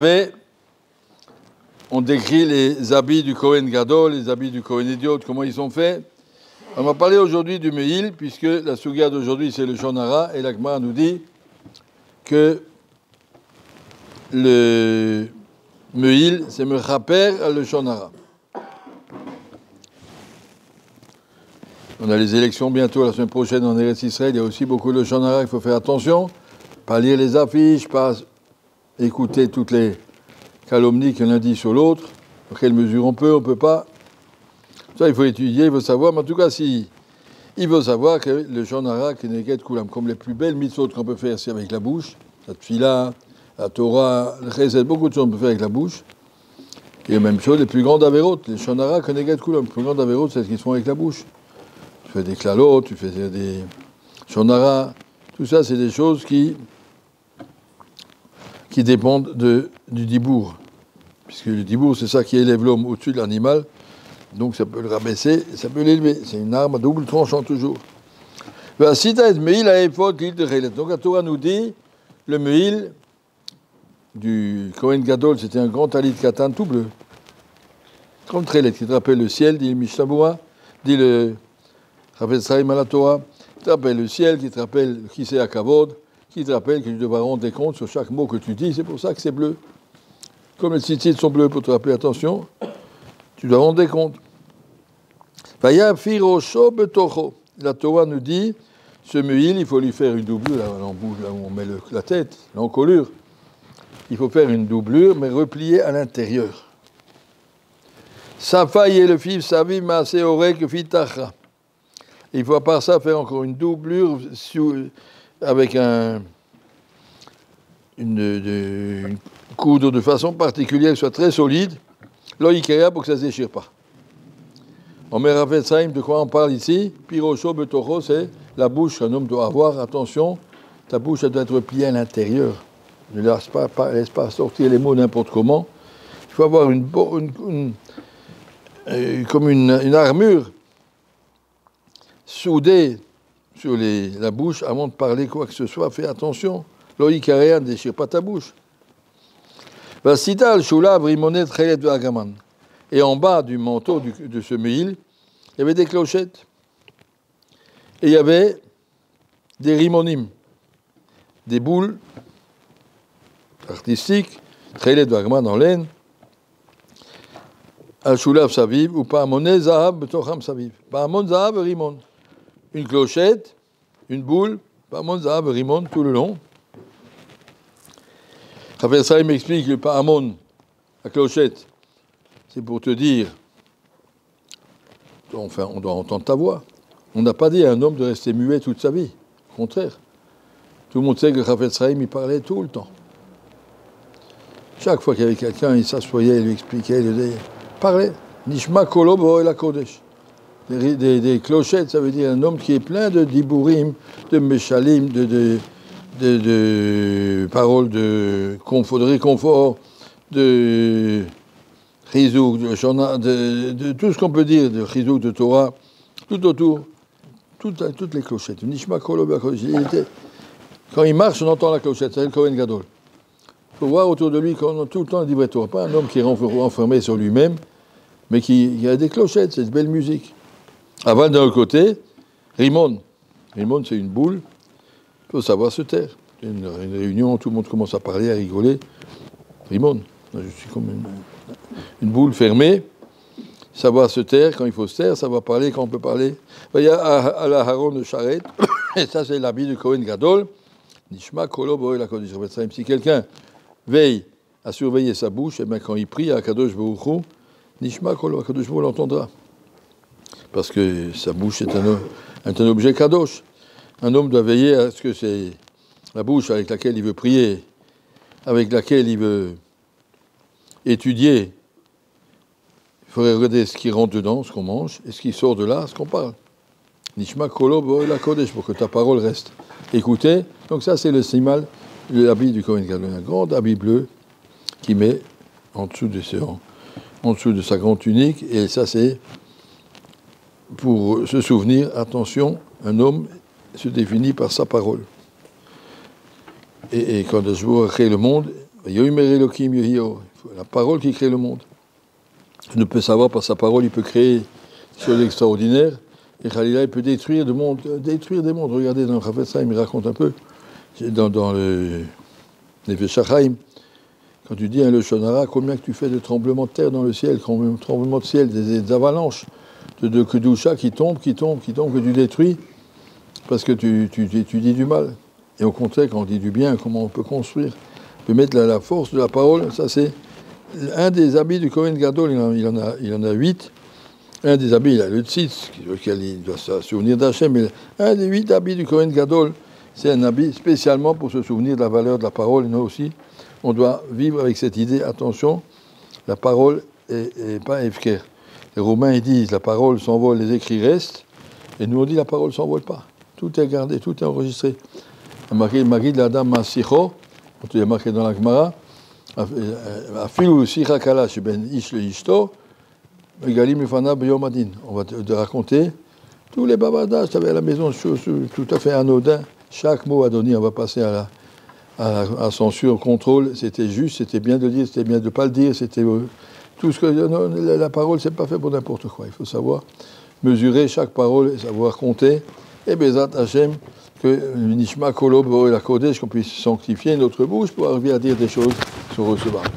Mais on décrit les habits du Kohen Gadol, les habits du Kohen Idiot, comment ils sont faits. On va parler aujourd'hui du Me'il, puisque la Souga d'aujourd'hui c'est le Shonara, et l'Agmara nous dit que le Me'il c'est Mechaper le Shonara. On a les élections bientôt, la semaine prochaine en Eretz Israël, il y a aussi beaucoup de Shonara, il faut faire attention, pas lire les affiches, pas écouter toutes les calomnies qu'il y en a dit sur l'autre, dans quelle mesure on peut pas. Ça, il faut étudier, il faut savoir, mais en tout cas, si il faut savoir que le Shonara, qui n'est qu'être Koulam, comme les plus belles mitzvot qu'on peut faire, c'est avec la bouche, la tfila, la Torah, le chesed, beaucoup de choses on peut faire avec la bouche. Et la même chose, les plus grandes avérotes, les Shonara, qui n'est qu'être Koulam, les plus grandes avérotes, c'est ce qu'ils font avec la bouche. Tu fais des klalotes, tu fais des Shonara, tout ça, c'est des choses qui dépendent du dibour. Puisque le dibour, c'est ça qui élève l'homme au-dessus de l'animal. Donc ça peut le rabaisser, ça peut l'élever. C'est une arme à double tranchant toujours. Donc la Torah nous dit, le Me'il du Kohen Gadol, c'était un grand talit katan tout bleu. Comme Trélet, qui te rappelle le ciel, dit le Mishnah, dit le Chafetz Chaim à la Torah, qui te rappelle le ciel, qui te rappelle qui c'est à Kavod, qui te rappelle que tu devras rendre des comptes sur chaque mot que tu dis, c'est pour ça que c'est bleu. Comme les tzitzit sont bleus pour te rappeler, attention, tu dois rendre des comptes. La Torah nous dit, ce Me'il, il faut lui faire une doublure, là où on met la tête, l'encolure. Il faut faire une doublure, mais repliée à l'intérieur. Safa et le fif saviv maase orek fitacha. Il faut à part ça faire encore une doublure avec une coudre de façon particulière, qui soit très solide, l'oïkéa pour que ça ne se déchire pas. En Merafet Saïm, de quoi on parle ici? Pirocho Betoro, c'est la bouche qu'un homme doit avoir. Attention, ta bouche elle doit être pliée à l'intérieur. Ne laisse pas sortir les mots n'importe comment. Il faut avoir comme une armure soudée sur la bouche avant de parler quoi que ce soit. Fais attention. L'oïkéa ne déchire pas ta bouche. Et en bas du manteau de ce Me'il, il y avait des clochettes. Et il y avait des rimonim, des boules artistiques, Tchelet Vagman en laine, Al-Shulav Saviv, ou Pa'amoné Zahab, Betocham Saviv. Pa'amon Zahab, rimon. Une clochette, une boule, Pa'amon Zahab, rimon, tout le long. Après ça, il m'explique le Pa'amon, la clochette, c'est pour te dire, enfin, on doit entendre ta voix. On n'a pas dit à un homme de rester muet toute sa vie. Au contraire. Tout le monde sait que Chafetz Chaim, il parlait tout le temps. Chaque fois qu'il y avait quelqu'un, il s'assoyait, il lui expliquait, il lui disait, parlez. Nishma kolo bo el hakodesh. Des clochettes, ça veut dire un homme qui est plein de diburim, de meshalim, de paroles de réconfort, de chizouk, de tout ce qu'on peut dire, de chizouk, de Torah, tout autour, toutes les clochettes. Nishma kolo quand il marche, on entend la clochette, c'est le Kohen Gadol. Il faut voir autour de lui qu'on a tout le temps dit vrai Torah, pas un homme qui est renfermé sur lui-même, mais qui a des clochettes, c'est de belle musique. Avant, d'un autre côté, Rimon. Rimon, c'est une boule. Il faut savoir se taire. Une réunion, tout le monde commence à parler, à rigoler. Rimon, je suis comme une boule fermée. Savoir se taire quand il faut se taire, savoir parler quand on peut parler. Il y a à la Haron de Charet, et ça c'est l'habit de Kohen Gadol. Nishma kolo boel hakodesh. Si quelqu'un veille à surveiller sa bouche, et bien quand il prie à Kadosh Baruch Hu, Nishma kolo Kadosh Baruch Hu l'entendra. Parce que sa bouche est un objet kadosh. Un homme doit veiller à ce que c'est la bouche avec laquelle il veut prier, avec laquelle il veut étudier. Il faudrait regarder ce qui rentre dedans, ce qu'on mange, et ce qui sort de là, ce qu'on parle. Nishma kolo bo'el hakodesh, pour que ta parole reste écoutée. Donc ça, c'est le simal, l'habit du Kohen Gadol, un grand habit bleu qui met en dessous de sa grande tunique, et ça, c'est pour se souvenir, attention, un homme se définit par sa parole. Et quand je vois créer le monde, Yomer Elokim Yehio, la parole qui crée le monde. On ne peut savoir par sa parole, il peut créer des choses extraordinaires. Et Khalila, il peut détruire des mondes. Regardez, dans le Chafetz Chaim, il raconte un peu, dans le Nefesh HaChaim, quand tu dis le Shonara, combien que tu fais de tremblements de terre dans le ciel, combien de tremblements de ciel, des avalanches de Kedusha qui tombent, que tu détruis, parce que tu dis du mal. Et au contraire, quand on dit du bien, comment on peut construire, on peut mettre la force de la parole. Ça, c'est un des habits du Kohen Gadol, il en a 8. Un des habits, il a le tzitz, lequel il doit se souvenir d'Hachem, mais un des 8 habits du Kohen Gadol, c'est un habit spécialement pour se souvenir de la valeur de la parole. Et nous aussi, on doit vivre avec cette idée, attention, la parole est pas efker. Les Romains, ils disent, la parole s'envole, les écrits restent, et nous on dit, la parole s'envole pas. Tout est gardé, tout est enregistré. Il y a marqué de la dame Masicho, il y a marqué dans la Gemara, Afilu Sicha Kala Sheben Ish le Ishto, Megalim Ifana Beyom Adin. On va te raconter tous les bavardages, tu avais à la maison, tout à fait anodin. Chaque mot a donné, on va passer à la censure, au contrôle. C'était juste, c'était bien de le dire, c'était bien de ne pas le dire. C'était tout ce que la parole, c'est pas fait pour n'importe quoi. Il faut savoir mesurer chaque parole et savoir compter. Et Bezat Hashem, que Nishma Kolo la Kodesh, qu'on puisse sanctifier notre bouche pour arriver à dire des choses qui sont recevables.